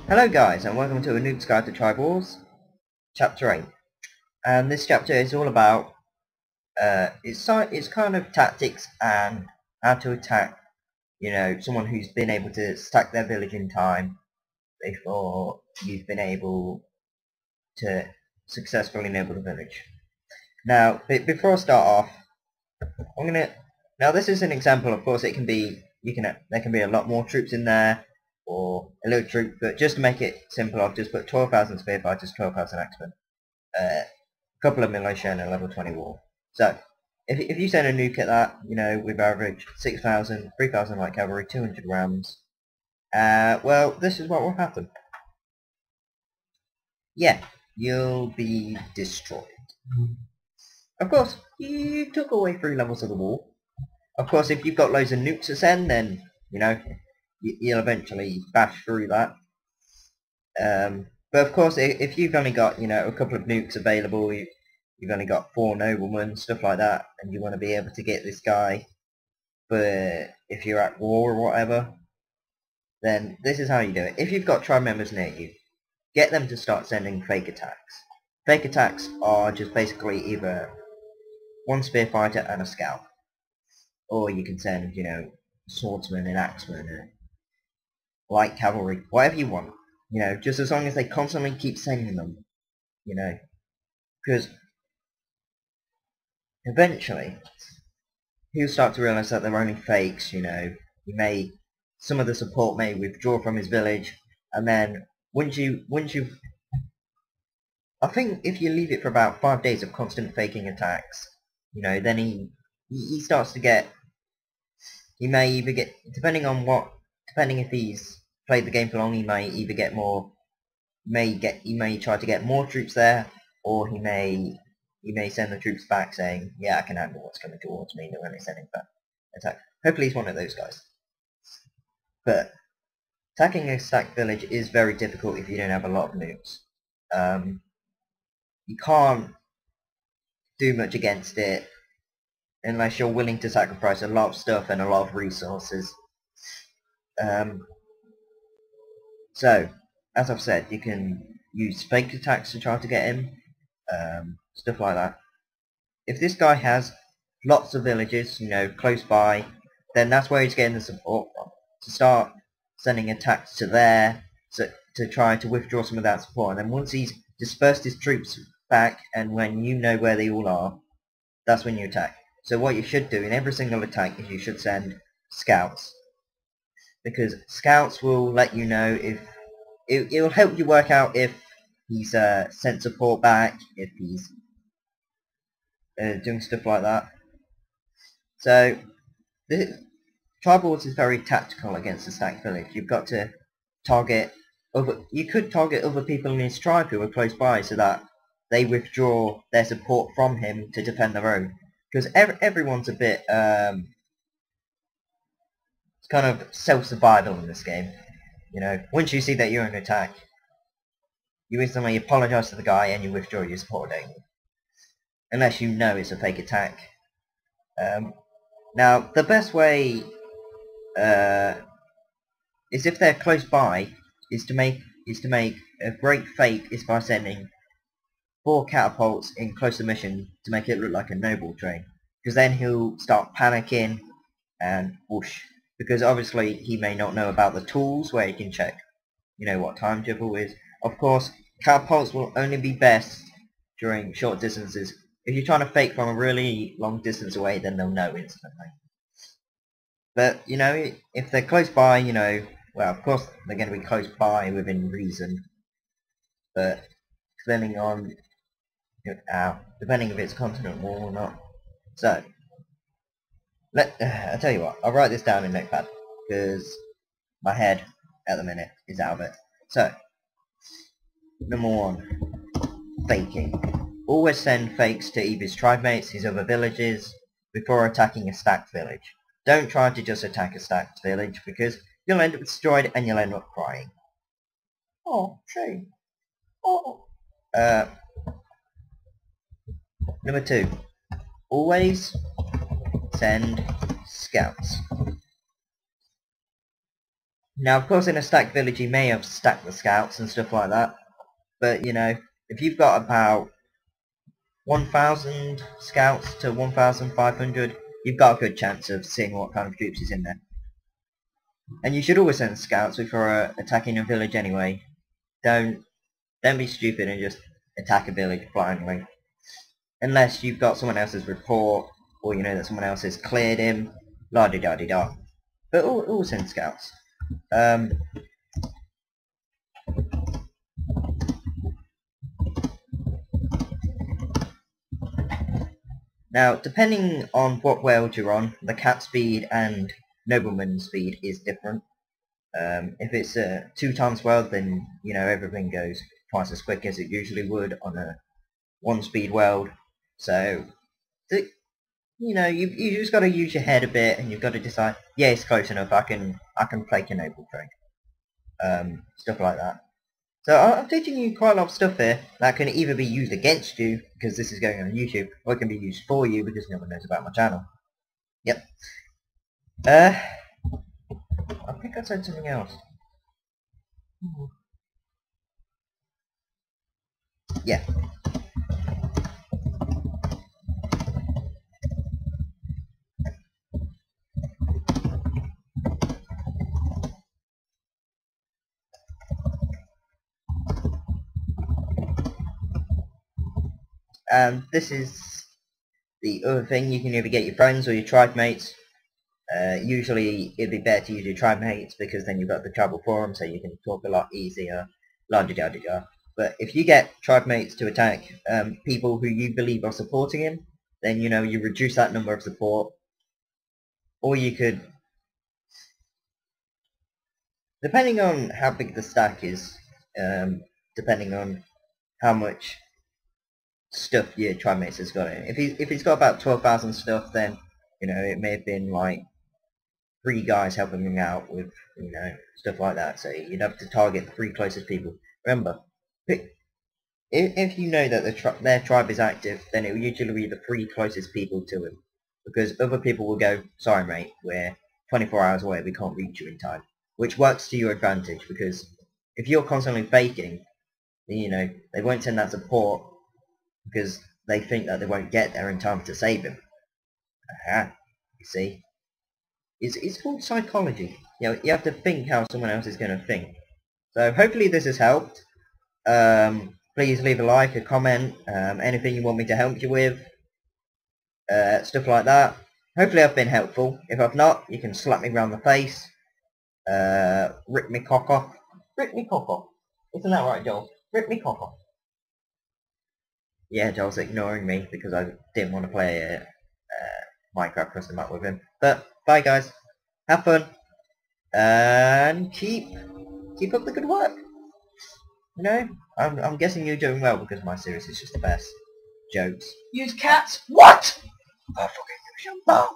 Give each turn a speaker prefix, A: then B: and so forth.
A: Hello guys, and welcome to a Noobs Guide to TribalWars, Chapter 8. And this chapter is all about, it's kind of tactics and how to attack, someone who's been able to stack their village in time before you've been able to successfully enable the village. Now, before I start off, now this is an example. Of course, there can be a lot more troops in there, or a little troop, but just to make it simple, I've just put 12,000 spear fighters, 12,000 axemen, a couple of militia, and a level 20 war. So, if you send a nuke at that, with average 6,000, 3,000 light cavalry, 200 rams, well, this is what will happen. Yeah, you'll be destroyed. Of course, you took away 3 levels of the wall. Of course, if you've got loads of nukes to send, then, you'll eventually bash through that. But of course, if you've only got, a couple of nukes available, you've only got 4 noblemen, stuff like that, and you want to be able to get this guy, but if you're at war or whatever, then this is how you do it. If you've got tribe members near you, get them to start sending fake attacks. Fake attacks are just basically either one spear fighter and a scout. Or you can send, swordsman and axeman and light cavalry, whatever you want. Just as long as they constantly keep sending them, because eventually he'll start to realize that they're only fakes. Some of the support may withdraw from his village, and then once you, I think if you leave it for about 5 days of constant faking attacks, then he starts to get. He may either get, depending if he's played the game for long, he may either get more, he may try to get more troops there, or he may send the troops back saying, yeah, I can handle what's coming towards me, when he's sending back attack. Hopefully he's one of those guys. But attacking a stacked village is very difficult if you don't have a lot of nukes. You can't do much against it unless you're willing to sacrifice a lot of stuff and a lot of resources. So, as I've said, you can use fake attacks to try to get him, stuff like that. If this guy has lots of villages, close by, then that's where he's getting the support from. To start sending attacks to there, to try to withdraw some of that support, and then once he's dispersed his troops back, and when you know where they all are, that's when you attack. So what you should do in every single attack is you should send scouts. Because scouts will let you know if... It will help you work out if he's sent support back, if he's doing stuff like that. So, TribalWars is very tactical against the stacked village. You've got to target... You could target other people in his tribe who are close by so that they withdraw their support from him to defend their own. Because everyone's a bit, it's kind of self-survival in this game. Once you see that you're in attack, you instantly apologize to the guy and you withdraw your support, don't you? Unless you know it's a fake attack. Now, the best way is if they're close by, is to make a great fake is by sending 4 catapults in close submission to make it look like a noble train, because then he'll start panicking and whoosh, because obviously he may not know about the tools where he can check what time travel is. Of course, catapults will only be best during short distances. If you're trying to fake from a really long distance away, then they'll know instantly. But if they're close by, well, of course they're going to be close by within reason, but depending on depending if it's continent war or not. So, I'll tell you what, I'll write this down in Notepad, because my head, at the minute, is out of it. So, number 1, faking. Always send fakes to either his tribe mates, his other villages, before attacking a stacked village. Don't try to just attack a stacked village, because you'll end up destroyed and you'll end up crying. Oh, shame. Oh. Number 2, always send scouts. Now, of course, in a stacked village, you may have stacked the scouts and stuff like that. But, you know, if you've got about 1,000 scouts to 1,500, you've got a good chance of seeing what kind of troops is in there. And you should always send scouts before attacking a village anyway. Don't be stupid and just attack a village blindly. Unless you've got someone else's report, or you know that someone else has cleared him, la-di-da-di-da. But always send scouts. Now, depending on what world you're on, the cat speed and nobleman speed is different. If it's a 2 times world, then you know everything goes twice as quick as it usually would on a 1 speed world. So, you know, you just got to use your head a bit, and you've got to decide, yeah, it's close enough. I can play a noble trade, stuff like that. So I'm teaching you quite a lot of stuff here that can either be used against you, because this is going on YouTube, or it can be used for you, because no one knows about my channel. Yep. I think I said something else. Yeah. This is the other thing. You can either get your friends or your tribe mates. Usually it'd be better to use your tribe mates, because then you've got the tribal forum, so you can talk a lot easier, la-di-da-di-da. But if you get tribe mates to attack people who you believe are supporting him, then you know you reduce that number of support. Or you could, depending on how big the stack is, depending on how much stuff your tribe mates has got in. If he's got about 12,000 stuff, then you know it may have been like 3 guys helping him out with, you know, stuff like that. So you'd have to target the 3 closest people. Remember, if you know that their tribe is active, then it will usually be the 3 closest people to him, because other people will go, sorry mate, we're 24 hours away, we can't reach you in time, which works to your advantage, because if you're constantly faking, then, you know, they won't send that support because they think that they won't get there in time to save him. Aha, you see? It's called psychology. You know, you have to think how someone else is going to think. So hopefully this has helped. Please leave a like, a comment, anything you want me to help you with, stuff like that. Hopefully I've been helpful. If I've not, you can slap me round the face, rip me cock off. Rip me cock off. Isn't that right, Joel? Rip me cock off. Yeah, Joel's ignoring me because I didn't want to play Minecraft custom map with him. But bye guys, have fun, and keep up the good work. You know, I'm guessing you're doing well, because my series is just the best. Jokes.
B: Use cats? What? I fucking use your mom.